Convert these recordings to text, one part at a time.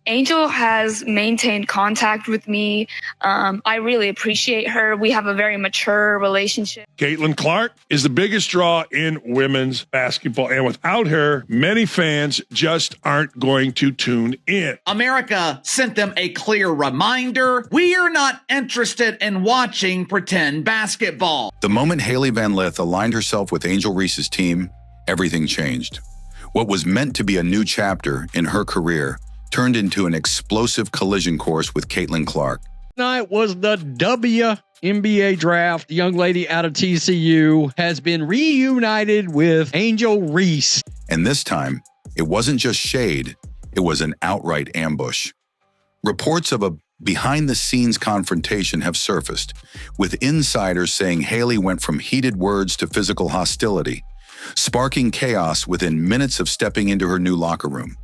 Angel has maintained contact with me. I really appreciate her. We have a very mature relationship. Caitlin Clark is the biggest draw in women's basketball, and without her, many fans just aren't going to tune in. America sent them a clear reminder. We are not interested in watching pretend basketball. The moment Hailey Van Lith aligned herself with Angel Reese's team, everything changed. What was meant to be a new chapter in her career turned into an explosive collision course with Caitlin Clark. Tonight was the WNBA draft. The young lady out of TCU has been reunited with Angel Reese. And this time, it wasn't just shade, it was an outright ambush. Reports of a behind-the-scenes confrontation have surfaced, with insiders saying Hailey went from heated words to physical hostility, sparking chaos within minutes of stepping into her new locker room.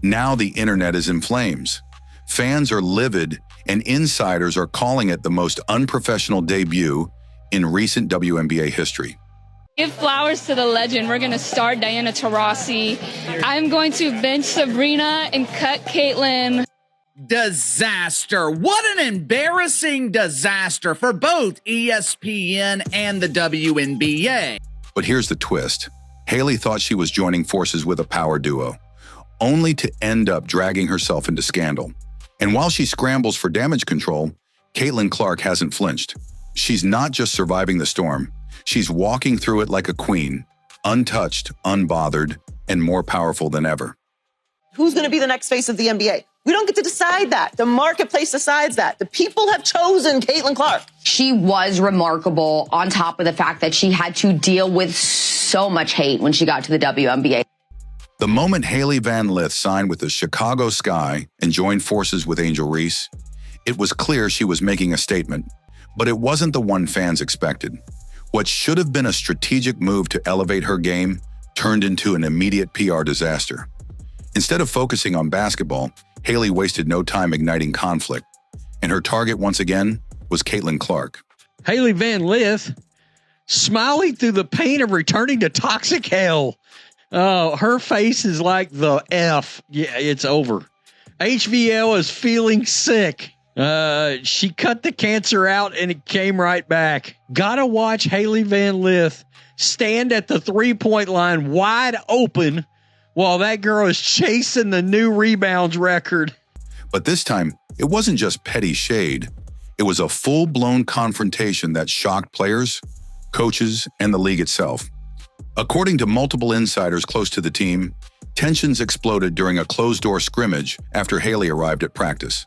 Now the internet is in flames. Fans are livid, and insiders are calling it the most unprofessional debut in recent WNBA history. Give flowers to the legend. We're going to start Diana Taurasi. I'm going to bench Sabrina and cut Caitlin. Disaster. What an embarrassing disaster for both ESPN and the WNBA. But here's the twist. Hailey thought she was joining forces with a power duo, only to end up dragging herself into scandal. And while she scrambles for damage control, Caitlin Clark hasn't flinched. She's not just surviving the storm, she's walking through it like a queen, untouched, unbothered, and more powerful than ever. Who's going to be the next face of the NBA? We don't get to decide that. The marketplace decides that. The people have chosen Caitlin Clark. She was remarkable on top of the fact that she had to deal with so much hate when she got to the WNBA. The moment Hailey Van Lith signed with the Chicago Sky and joined forces with Angel Reese, it was clear she was making a statement, but it wasn't the one fans expected. What should have been a strategic move to elevate her game turned into an immediate PR disaster. Instead of focusing on basketball, Hailey wasted no time igniting conflict, and her target once again was Caitlin Clark. Hailey Van Lith smiling through the pain of returning to toxic hell. Oh, her face is like the F. Yeah, it's over. HVL is feeling sick. She cut the cancer out and it came right back. Gotta watch Hailey Van Lith stand at the three-point line wide open while that girl is chasing the new rebounds record. But this time, it wasn't just petty shade. It was a full-blown confrontation that shocked players, coaches, and the league itself. According to multiple insiders close to the team, tensions exploded during a closed-door scrimmage after Hailey arrived at practice.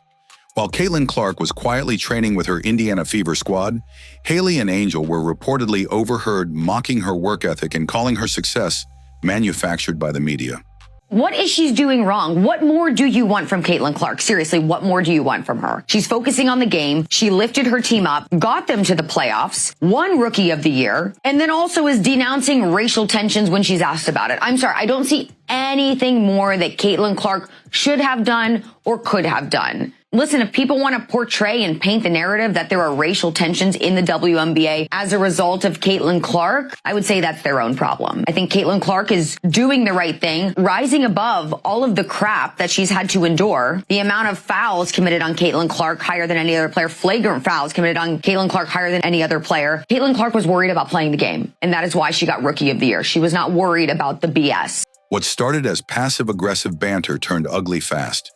While Caitlin Clark was quietly training with her Indiana Fever squad, Hailey and Angel were reportedly overheard mocking her work ethic and calling her success manufactured by the media. What is she doing wrong? What more do you want from Caitlin Clark? Seriously, what more do you want from her? She's focusing on the game. She lifted her team up, got them to the playoffs, won Rookie of the Year, and then also is denouncing racial tensions when she's asked about it. I'm sorry, I don't see anything more that Caitlin Clark should have done or could have done. Listen, if people want to portray and paint the narrative that there are racial tensions in the WNBA as a result of Caitlin Clark, I would say that's their own problem. I think Caitlin Clark is doing the right thing, rising above all of the crap that she's had to endure. The amount of fouls committed on Caitlin Clark higher than any other player, flagrant fouls committed on Caitlin Clark higher than any other player. Caitlin Clark was worried about playing the game, and that is why she got Rookie of the Year. She was not worried about the BS. What started as passive-aggressive banter turned ugly fast.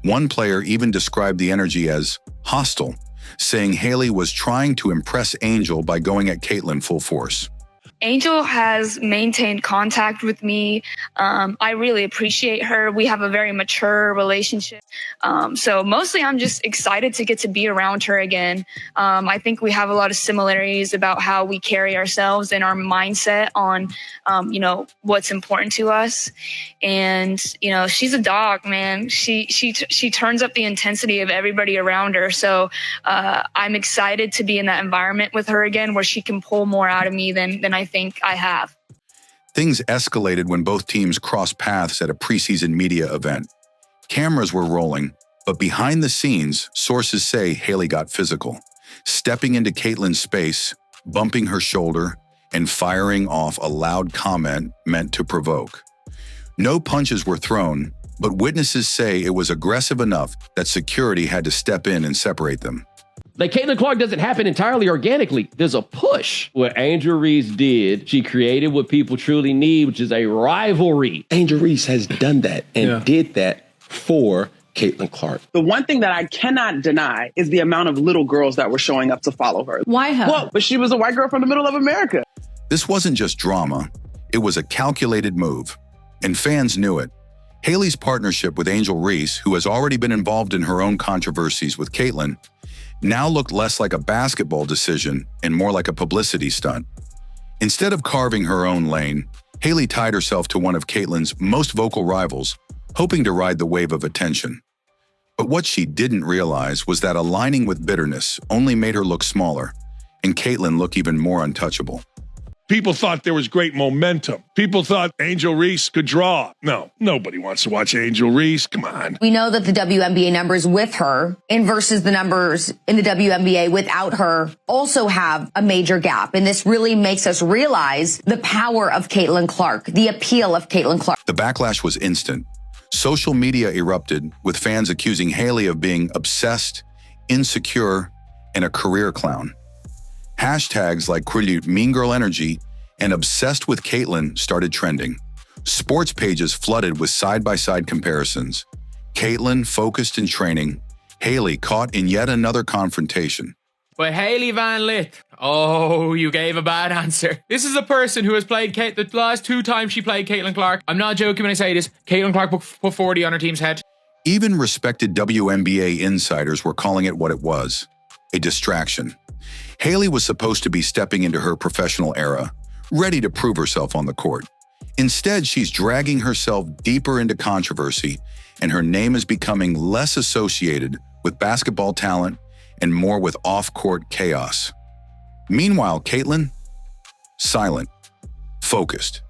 One player even described the energy as hostile, saying Hailey was trying to impress Angel by going at Caitlin full force. Angel has maintained contact with me. I really appreciate her. We have a very mature relationship. So mostly I'm just excited to get to be around her again. I think we have a lot of similarities about how we carry ourselves and our mindset on, what's important to us. And, she's a dog, man. She turns up the intensity of everybody around her. So I'm excited to be in that environment with her again, where she can pull more out of me than I think I have. Things escalated when both teams crossed paths at a preseason media event. Cameras were rolling, but behind the scenes, sources say Hailey got physical, stepping into Caitlin's space, bumping her shoulder, and firing off a loud comment meant to provoke. No punches were thrown, but witnesses say it was aggressive enough that security had to step in and separate them. Like, Caitlin Clark doesn't happen entirely organically. There's a push. What Angel Reese did, she created what people truly need, which is a rivalry. Angel Reese has done that and did that for Caitlin Clark. The one thing that I cannot deny is the amount of little girls that were showing up to follow her. Why her? Well, but she was a white girl from the middle of America. This wasn't just drama. It was a calculated move, and fans knew it. Hailey's partnership with Angel Reese, who has already been involved in her own controversies with Caitlin, now looked less like a basketball decision and more like a publicity stunt. Instead of carving her own lane, Hailey tied herself to one of Caitlin's most vocal rivals, hoping to ride the wave of attention. But what she didn't realize was that aligning with bitterness only made her look smaller, and Caitlin look even more untouchable. People thought there was great momentum. People thought Angel Reese could draw. No, nobody wants to watch Angel Reese. Come on. We know that the WNBA numbers with her and versus the numbers in the WNBA without her also have a major gap. And this really makes us realize the power of Caitlin Clark, the appeal of Caitlin Clark. The backlash was instant. Social media erupted, with fans accusing Hailey of being obsessed, insecure, and a career clown. Hashtags like Mean Girl Energy and Obsessed with Caitlin started trending. Sports pages flooded with side-by-side comparisons. Caitlin focused in training, Hailey caught in yet another confrontation. But Hailey Van Lith, oh, you gave a bad answer. This is a person who has played the last 2 times she played Caitlin Clark. I'm not joking when I say this. Caitlin Clark put 40 on her team's head. Even respected WNBA insiders were calling it what it was, a distraction. Hailey was supposed to be stepping into her professional era, ready to prove herself on the court. Instead, she's dragging herself deeper into controversy, and her name is becoming less associated with basketball talent and more with off-court chaos. Meanwhile, Caitlin, silent, focused,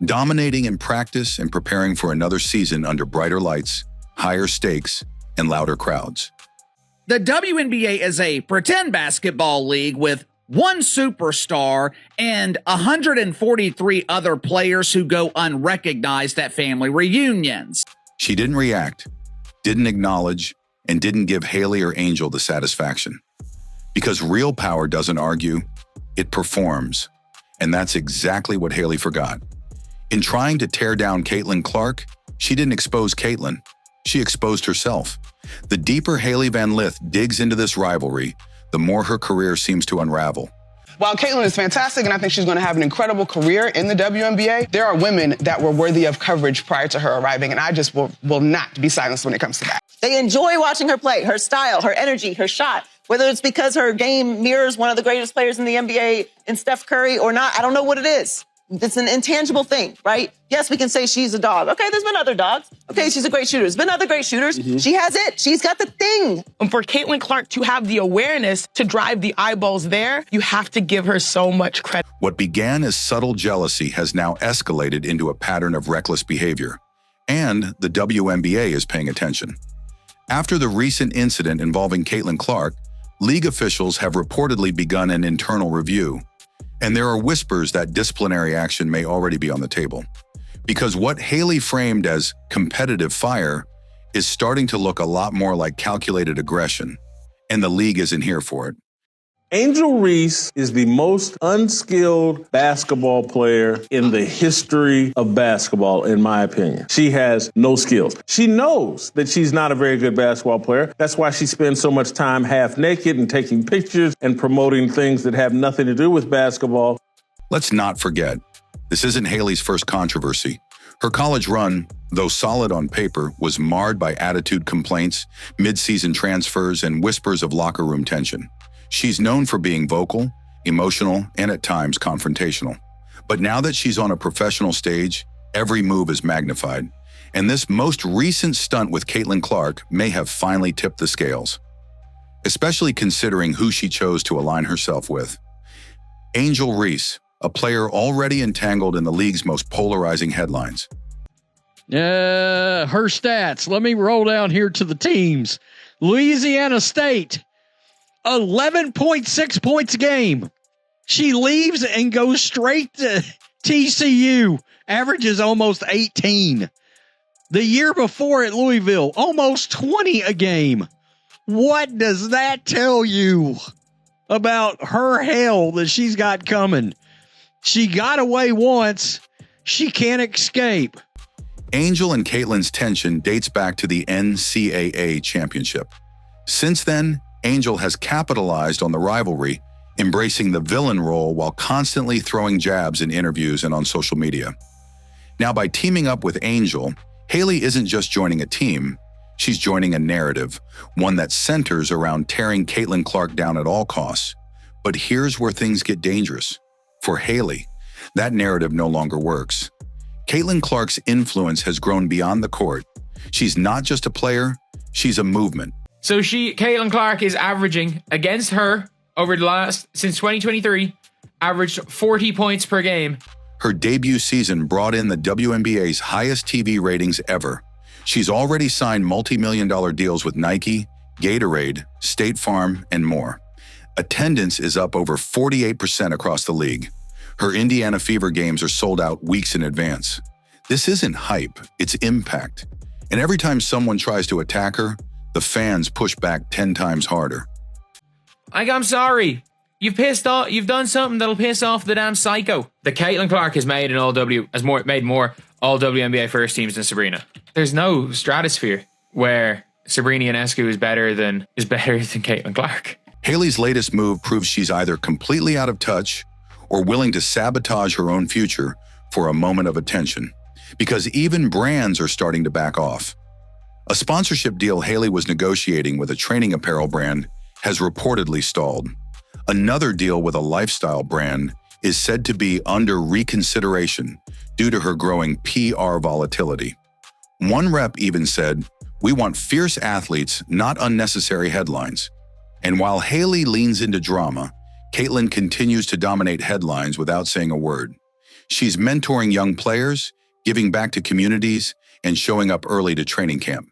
dominating in practice and preparing for another season under brighter lights, higher stakes, and louder crowds. The WNBA is a pretend basketball league with one superstar and 143 other players who go unrecognized at family reunions. She didn't react, didn't acknowledge, and didn't give Hailey or Angel the satisfaction. Because real power doesn't argue, it performs. And that's exactly what Hailey forgot. In trying to tear down Caitlin Clark, she didn't expose Caitlin. She exposed herself. The deeper Hailey Van Lith digs into this rivalry, the more her career seems to unravel. While Caitlin is fantastic, and I think she's going to have an incredible career in the WNBA, there are women that were worthy of coverage prior to her arriving, and I just will not be silenced when it comes to that. They enjoy watching her play, her style, her energy, her shot. Whether it's because her game mirrors one of the greatest players in the NBA in Steph Curry or not, I don't know what it is. It's an intangible thing, right? Yes, we can say she's a dog. Okay, there's been other dogs. Okay, she's a great shooter. There's been other great shooters. She has it. She's got the thing. And for Caitlin Clark to have the awareness to drive the eyeballs there, you have to give her so much credit. What began as subtle jealousy has now escalated into a pattern of reckless behavior. And the WNBA is paying attention. After the recent incident involving Caitlin Clark, league officials have reportedly begun an internal review. And there are whispers that disciplinary action may already be on the table. Because what Hailey framed as competitive fire is starting to look a lot more like calculated aggression, and the league isn't here for it. Angel Reese is the most unskilled basketball player in the history of basketball, in my opinion. She has no skills. She knows that she's not a very good basketball player. That's why she spends so much time half naked and taking pictures and promoting things that have nothing to do with basketball. Let's not forget, this isn't Hailey's first controversy. Her college run, though solid on paper, was marred by attitude complaints, mid-season transfers, and whispers of locker room tension. She's known for being vocal, emotional, and at times confrontational. But now that she's on a professional stage, every move is magnified. And this most recent stunt with Caitlin Clark may have finally tipped the scales, especially considering who she chose to align herself with. Angel Reese, a player already entangled in the league's most polarizing headlines. Her stats. Let me roll down here to the teams. Louisiana State, 11.6 points a game. She leaves and goes straight to TCU, averages almost 18. The year before at Louisville, almost 20 a game. What does that tell you about her hell that she's got coming? She got away once. She can't escape. Angel and Caitlin's tension dates back to the NCAA championship. Since then, Angel has capitalized on the rivalry, embracing the villain role while constantly throwing jabs in interviews and on social media. Now, by teaming up with Angel, Hailey isn't just joining a team, she's joining a narrative, one that centers around tearing Caitlin Clark down at all costs. But here's where things get dangerous. For Hailey, that narrative no longer works. Caitlin Clark's influence has grown beyond the court. She's not just a player, she's a movement. So Caitlin Clark is averaging against her over the since 2023, averaged 40 points per game. Her debut season brought in the WNBA's highest TV ratings ever. She's already signed multi-million-dollar deals with Nike, Gatorade, State Farm, and more. Attendance is up over 48% across the league. Her Indiana Fever games are sold out weeks in advance. This isn't hype, it's impact. And every time someone tries to attack her, the fans push back 10 times harder. I'm sorry. You've done something that'll piss off the damn psycho. The Caitlin Clark has made made more all WNBA first teams than Sabrina. There's no stratosphere where Sabrina Ionescu is better than Caitlin Clark. Hailey's latest move proves she's either completely out of touch or willing to sabotage her own future for a moment of attention, because even brands are starting to back off. A sponsorship deal Hailey was negotiating with a training apparel brand has reportedly stalled. Another deal with a lifestyle brand is said to be under reconsideration due to her growing PR volatility. One rep even said, "We want fierce athletes, not unnecessary headlines." And while Hailey leans into drama, Caitlin continues to dominate headlines without saying a word. She's mentoring young players, giving back to communities, and showing up early to training camp.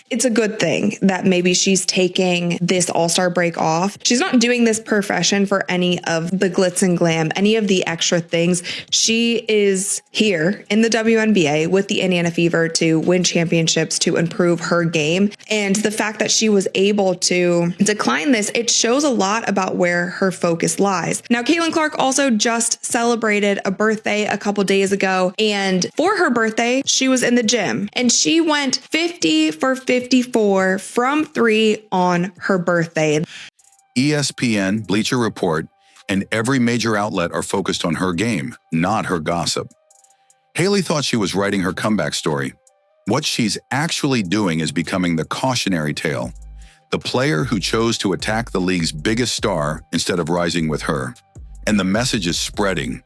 It's a good thing that maybe she's taking this all-star break off. She's not doing this profession for any of the glitz and glam, any of the extra things. She is here in the WNBA with the Indiana Fever to win championships, to improve her game. And the fact that she was able to decline this, it shows a lot about where her focus lies. Now, Caitlin Clark also just celebrated a birthday a couple days ago. And for her birthday, she was in the gym and she went 50 for 54 from 3 on her birthday. ESPN, Bleacher Report, and every major outlet are focused on her game, not her gossip. Hailey thought she was writing her comeback story. What she's actually doing is becoming the cautionary tale, the player who chose to attack the league's biggest star instead of rising with her. And the message is spreading.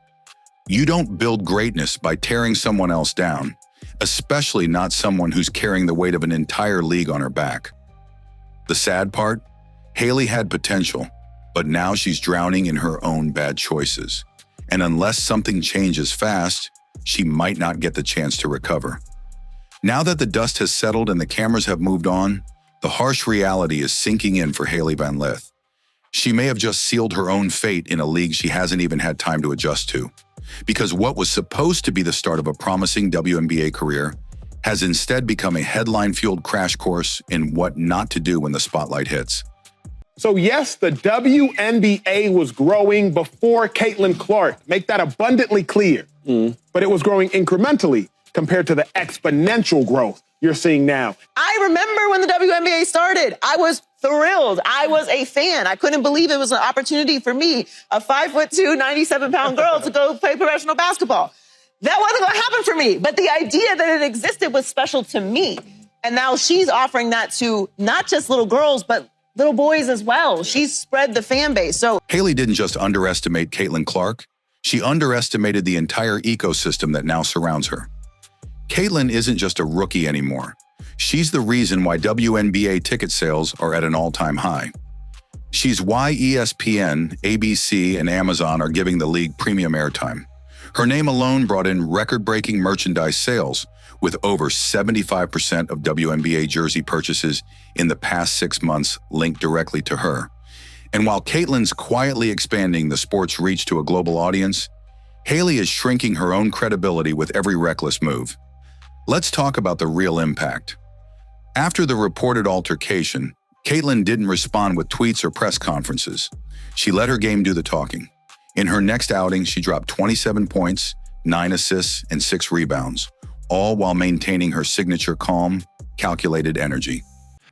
You don't build greatness by tearing someone else down, especially not someone who's carrying the weight of an entire league on her back. The sad part? Hailey had potential, but now she's drowning in her own bad choices. And unless something changes fast, she might not get the chance to recover. Now that the dust has settled and the cameras have moved on, the harsh reality is sinking in for Hailey Van Lith. She may have just sealed her own fate in a league she hasn't even had time to adjust to. Because what was supposed to be the start of a promising WNBA career has instead become a headline-fueled crash course in what not to do when the spotlight hits. So yes, the WNBA was growing before Caitlin Clark. Make that abundantly clear. But it was growing incrementally compared to the exponential growth you're seeing now. I remember when the WNBA started. I was thrilled. I was a fan. I couldn't believe it was an opportunity for me, a 5'2", 97-pound girl, to go play professional basketball. That wasn't going to happen for me. But the idea that it existed was special to me. And now she's offering that to not just little girls, but little boys as well. She's spread the fan base. So Hailey didn't just underestimate Caitlin Clark. She underestimated the entire ecosystem that now surrounds her. Caitlin isn't just a rookie anymore. She's the reason why WNBA ticket sales are at an all-time high. She's why ESPN, ABC, and Amazon are giving the league premium airtime. Her name alone brought in record-breaking merchandise sales, with over 75% of WNBA jersey purchases in the past 6 months linked directly to her. And while Caitlin's quietly expanding the sport's reach to a global audience, Hailey is shrinking her own credibility with every reckless move. Let's talk about the real impact. After the reported altercation, Caitlin didn't respond with tweets or press conferences. She let her game do the talking. In her next outing, she dropped 27 points, 9 assists, and 6 rebounds, all while maintaining her signature calm, calculated energy.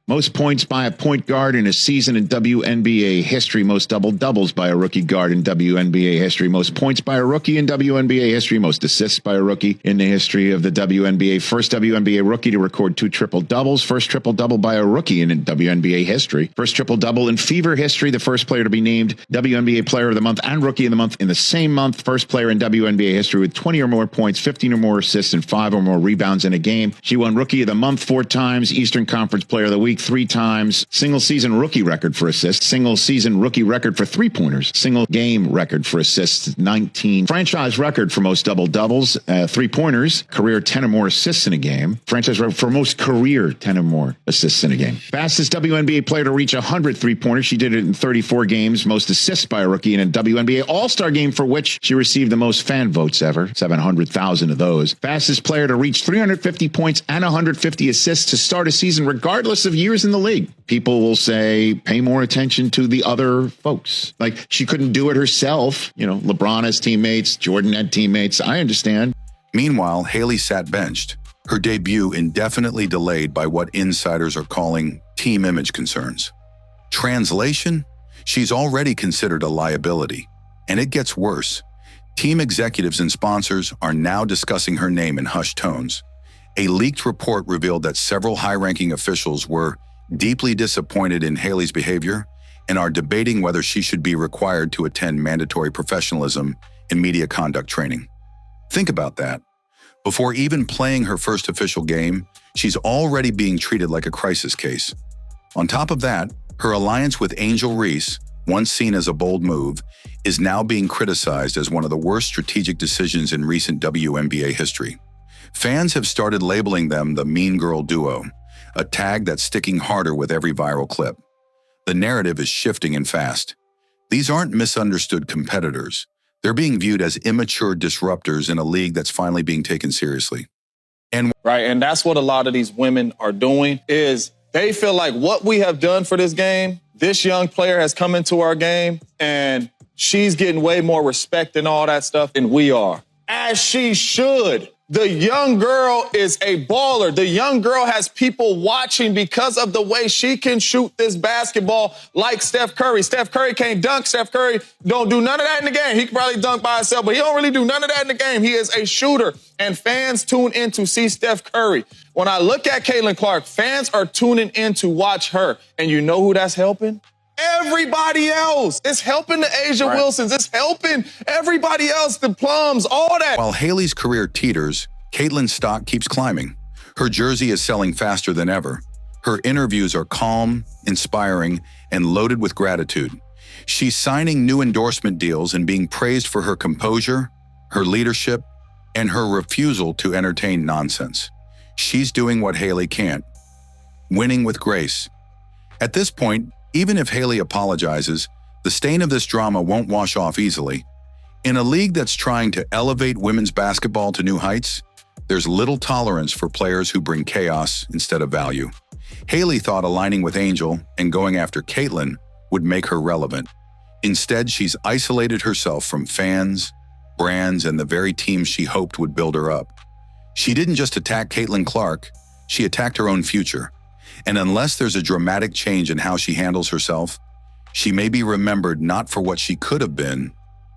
Most points by a point guard in a season in WNBA history. Most double-doubles by a rookie guard in WNBA history. Most points by a rookie in WNBA history. Most assists by a rookie in the history of the WNBA. First WNBA rookie to record 2 triple-doubles. First triple-double by a rookie in WNBA history. First triple-double in Fever history. The first player to be named WNBA Player of the Month and Rookie of the Month in the same month. First player in WNBA history with 20 or more points, 15 or more assists, and 5 or more rebounds in a game. She won Rookie of the Month 4 times. Eastern Conference Player of the Week 3 times, single season rookie record for assists, single season rookie record for 3-pointers, single game record for assists, 19, franchise record for most double doubles, 3-pointers, career 10 or more assists in a game, franchise record for most career 10 or more assists in a game. Fastest WNBA player to reach 100 3-pointers. She did it in 34 games, most assists by a rookie in a WNBA All-Star game for which she received the most fan votes ever, 700,000 of those. Fastest player to reach 350 points and 150 assists to start a season regardless of years in the league. People will say, pay more attention to the other folks. Like, she couldn't do it herself. You know, LeBron has teammates, Jordan had teammates. I understand. Meanwhile, Hailey sat benched, her debut indefinitely delayed by what insiders are calling team image concerns. Translation? She's already considered a liability. And it gets worse. Team executives and sponsors are now discussing her name in hushed tones. A leaked report revealed that several high-ranking officials were deeply disappointed in Hailey's behavior and are debating whether she should be required to attend mandatory professionalism and media conduct training. Think about that. Before even playing her first official game, she's already being treated like a crisis case. On top of that, her alliance with Angel Reese, once seen as a bold move, is now being criticized as one of the worst strategic decisions in recent WNBA history. Fans have started labeling them the Mean Girl Duo, a tag that's sticking harder with every viral clip. The narrative is shifting and fast. These aren't misunderstood competitors. They're being viewed as immature disruptors in a league that's finally being taken seriously. And that's what a lot of these women are doing, is they feel like what we have done for this game, this young player has come into our game and she's getting way more respect and all that stuff than we are. As she should. The young girl is a baller. The young girl has people watching because of the way she can shoot this basketball like Steph Curry. Steph Curry can't dunk. Steph Curry don't do none of that in the game. He can probably dunk by himself, but he don't really do none of that in the game. He is a shooter, and fans tune in to see Steph Curry. When I look at Caitlin Clark, fans are tuning in to watch her, and you know who that's helping? Everybody else. It's helping the Asia Wilsons. It's helping everybody else, the Plums, all that. While Hailey's career teeters, Caitlin's stock keeps climbing. Her jersey is selling faster than ever. Her interviews are calm, inspiring, and loaded with gratitude. She's signing new endorsement deals and being praised for her composure, her leadership, and her refusal to entertain nonsense. She's doing what Hailey can't, winning with grace. At this point, even if Hailey apologizes, the stain of this drama won't wash off easily. In a league that's trying to elevate women's basketball to new heights, there's little tolerance for players who bring chaos instead of value. Hailey thought aligning with Angel and going after Caitlin would make her relevant. Instead, she's isolated herself from fans, brands, and the very team she hoped would build her up. She didn't just attack Caitlin Clark, she attacked her own future. And unless there's a dramatic change in how she handles herself, she may be remembered not for what she could have been,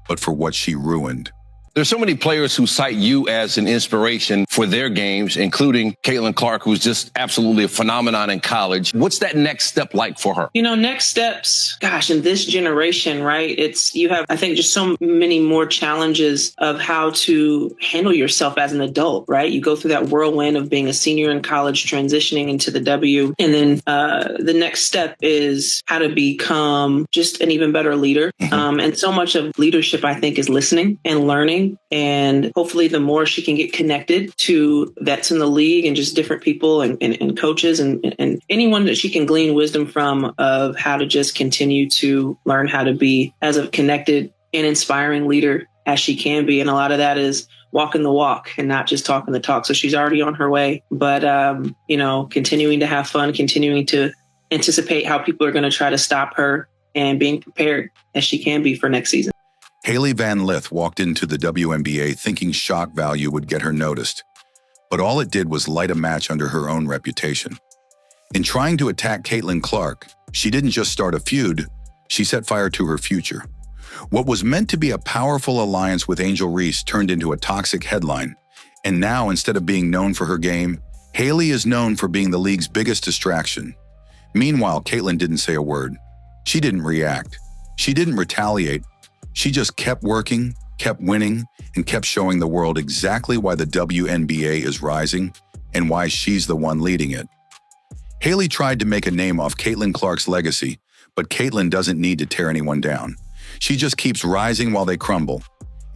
but for what she ruined. There's so many players who cite you as an inspiration for their games, including Caitlin Clark, who's just absolutely a phenomenon in college. What's that next step like for her? You know, next steps, gosh, in this generation, right? You have, I think, just so many more challenges of how to handle yourself as an adult, right? You go through that whirlwind of being a senior in college, transitioning into the W. And then the next step is how to become just an even better leader. And so much of leadership, I think, is listening and learning. And hopefully the more she can get connected to vets in the league and just different people and coaches and anyone that she can glean wisdom from of how to just continue to learn how to be as a connected and inspiring leader as she can be. And a lot of that is walking the walk and not just talking the talk. So she's already on her way, but, continuing to have fun, continuing to anticipate how people are going to try to stop her and being prepared as she can be for next season. Hailey Van Lith walked into the WNBA thinking shock value would get her noticed, but all it did was light a match under her own reputation. In trying to attack Caitlin Clark, she didn't just start a feud, she set fire to her future. What was meant to be a powerful alliance with Angel Reese turned into a toxic headline, and now instead of being known for her game, Hailey is known for being the league's biggest distraction. Meanwhile, Caitlin didn't say a word. She didn't react. She didn't retaliate. She just kept working, kept winning, and kept showing the world exactly why the WNBA is rising and why she's the one leading it. Hailey tried to make a name off Caitlin Clark's legacy, but Caitlin doesn't need to tear anyone down. She just keeps rising while they crumble.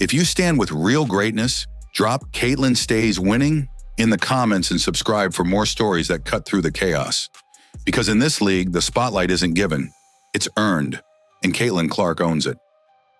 If you stand with real greatness, drop Caitlin Stays Winning in the comments and subscribe for more stories that cut through the chaos. Because in this league, the spotlight isn't given, it's earned, and Caitlin Clark owns it.